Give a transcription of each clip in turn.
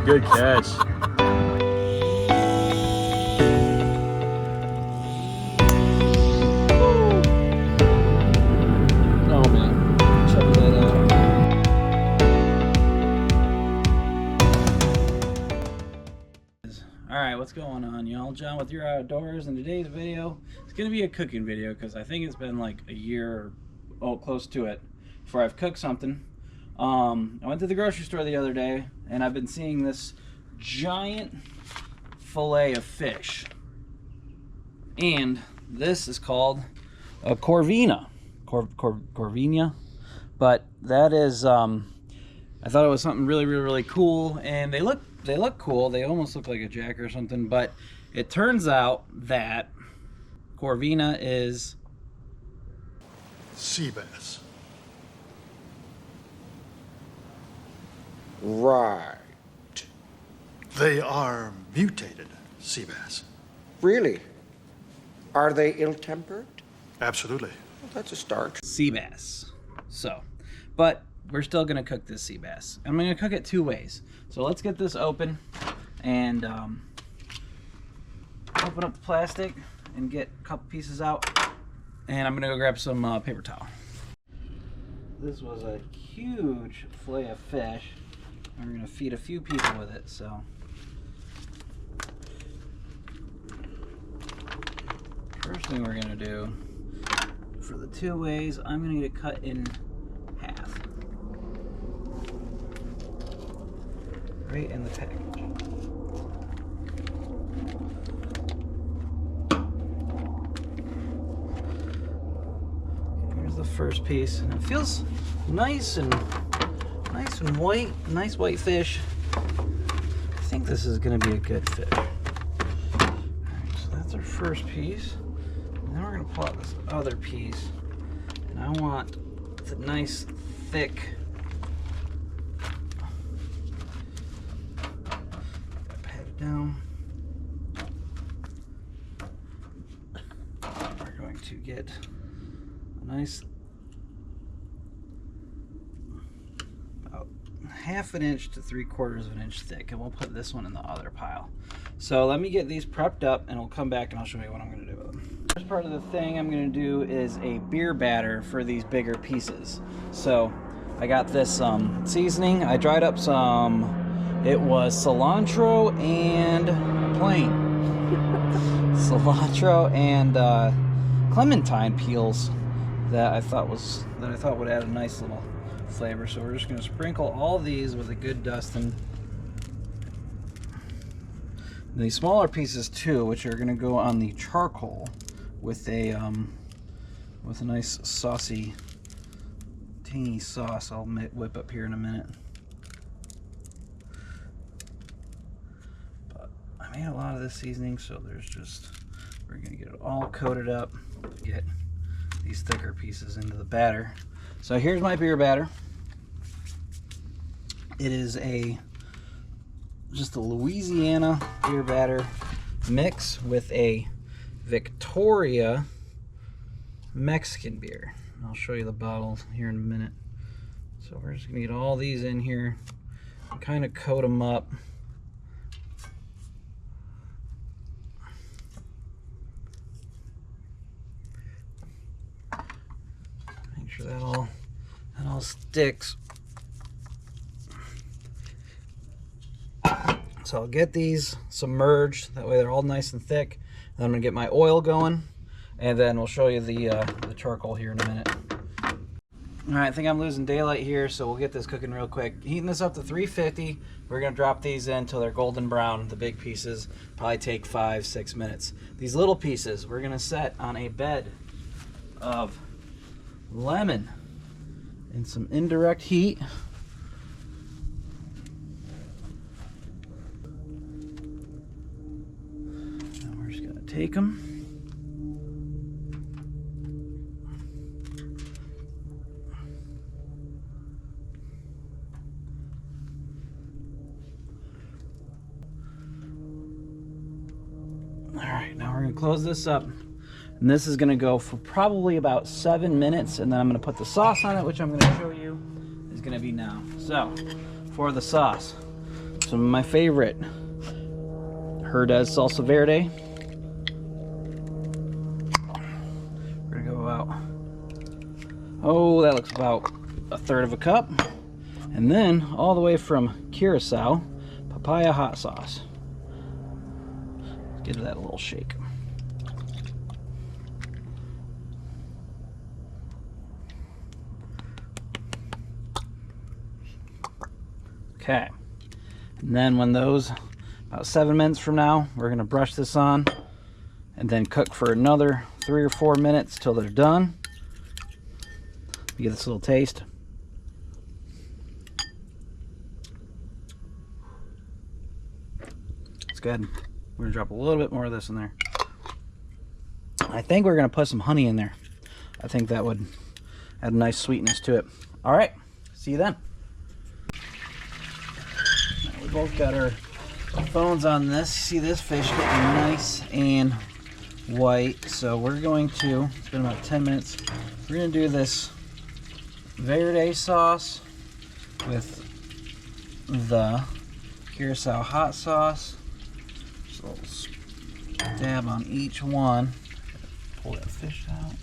Good catch. Oh man, check that out. Alright, what's going on, y'all? John with Your Outdoors, and today's video is going to be a cooking video because I think it's been like a year, or close to it, before I've cooked something. I went to the grocery store the other day and I've been seeing this giant fillet of fish, and this is called a corvina, corvina, but that is I thought it was something really cool, and they look cool. They almost look like a jack or something, but it turns out that corvina is sea bass. Right. They are mutated sea bass. Really? Are they ill-tempered? Absolutely. Well, that's a start. sea bass. So, but we're still gonna cook this sea bass. I'm gonna cook it two ways. So let's get this open and open up the plastic and get a couple pieces out. And I'm gonna go grab some paper towel. This was a huge fillet of fish. We're gonna feed a few people with it, so. First thing we're gonna do, for the two ways, I'm gonna get it cut in half. Right in the package. Here's the first piece, and it feels nice and white, nice white fish. I think this is gonna be a good fish. Alright, so that's our first piece. And then we're gonna pull out this other piece. And I want the nice, thick, pat it down. We're going to get a nice, about 1/2 inch to 3/4 of an inch thick, and we'll put this one in the other pile. So let me get these prepped up and we'll come back and I'll show you what I'm going to do with them. First part of the thing I'm going to do is a beer batter for these bigger pieces. So I got this seasoning. I dried up some, it was cilantro and plain cilantro and clementine peels that I thought would add a nice little flavor. So we're just going to sprinkle all these with a good dusting. The smaller pieces too, which are going to go on the charcoal with a nice saucy, tangy sauce I'll whip up here in a minute. But I made a lot of this seasoning, so we're going to get it all coated up, get these thicker pieces into the batter. So here's my beer batter. It is just a Louisiana beer batter mix with a Victoria Mexican beer. I'll show you the bottle here in a minute. So we're just gonna get all these in here and kind of coat them up. Make sure that all sticks. So I'll get these submerged, that way they're all nice and thick. Then I'm gonna get my oil going, and then we'll show you the charcoal here in a minute. All right, I think I'm losing daylight here, so we'll get this cooking real quick. Heating this up to 350. We're gonna drop these in until they're golden brown. The big pieces probably take 5-6 minutes. These little pieces we're gonna set on a bed of lemon and some indirect heat. Take them. All right, now we're gonna close this up. And this is gonna go for probably about 7 minutes, and then I'm gonna put the sauce on it, which I'm gonna show you is gonna be now. So, for the sauce, some of my favorite Herdez salsa verde. We're gonna go about, oh, that looks about 1/3 of a cup. And then all the way from Curacao, papaya hot sauce. Give that a little shake. Okay, and then when those, about 7 minutes from now, we're gonna brush this on and then cook for another 3 or 4 minutes till they're done. You get this little taste. It's good. We're gonna drop a little bit more of this in there. I think we're gonna put some honey in there. I think that would add a nice sweetness to it. All right, see you then. We both got our phones on this. See this fish getting nice and white. So we're going to, it's been about 10 minutes. We're gonna do this verde sauce with the Curacao hot sauce. Just a little dab on each one. Pull that fish out.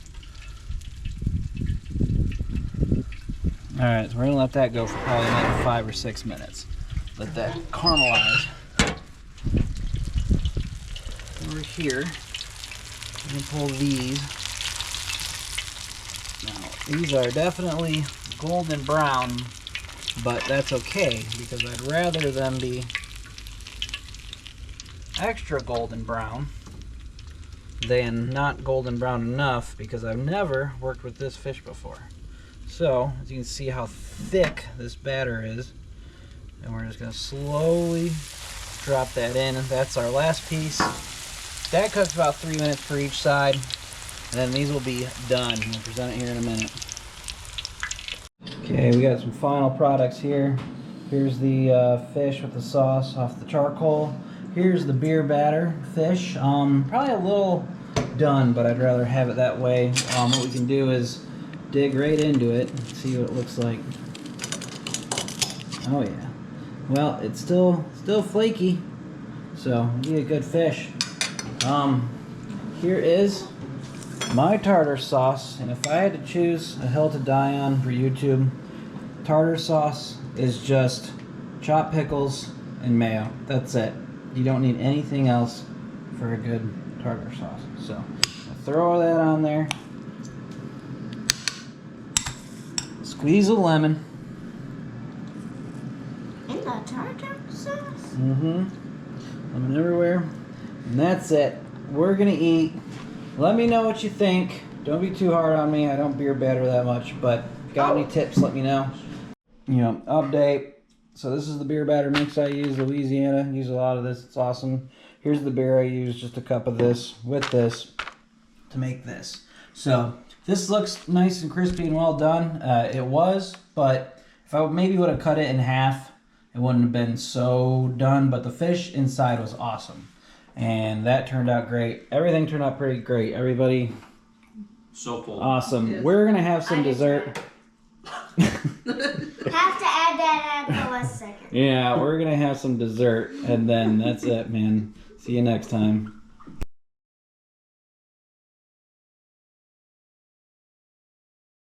Alright, so we're gonna let that go for probably another 5 or 6 minutes. Let that caramelize. Over here, I'm gonna pull these. Now, these are definitely golden brown, but that's okay because I'd rather them be extra golden brown than not golden brown enough, because I've never worked with this fish before. So, as you can see how thick this batter is, and we're just going to slowly drop that in. That's our last piece. That cooks about 3 minutes for each side, and then these will be done. We'll present it here in a minute. Okay, we got some final products here. Here's the fish with the sauce off the charcoal. Here's the beer batter fish. Probably a little done, but I'd rather have it that way. What we can do is dig right into it and see what it looks like. Oh yeah. Well, it's still flaky, so it'll be a good fish. Here is my tartar sauce, and if I had to choose a hill to die on for YouTube, tartar sauce is just chopped pickles and mayo. That's it. You don't need anything else for a good tartar sauce. So throw that on there. Squeeze a lemon. In the tartar sauce? Mm-hmm. Lemon everywhere. And that's it. We're gonna eat. Let me know what you think. Don't be too hard on me. I don't beer batter that much, but if you got any tips, let me know. You know, update. So this is the beer batter mix I use, Louisiana. Use a lot of this. It's awesome. Here's the beer I use, just a cup of this with this to make this. So this looks nice and crispy and well done. It was, but if I maybe would have cut it in half, it wouldn't have been so done. But the fish inside was awesome, and that turned out great. Everything turned out pretty great. Everybody, so full. awesome. Yes. We're gonna have some dessert. Have to add that at the last second. Yeah, we're gonna have some dessert, and then that's it, man. See you next time.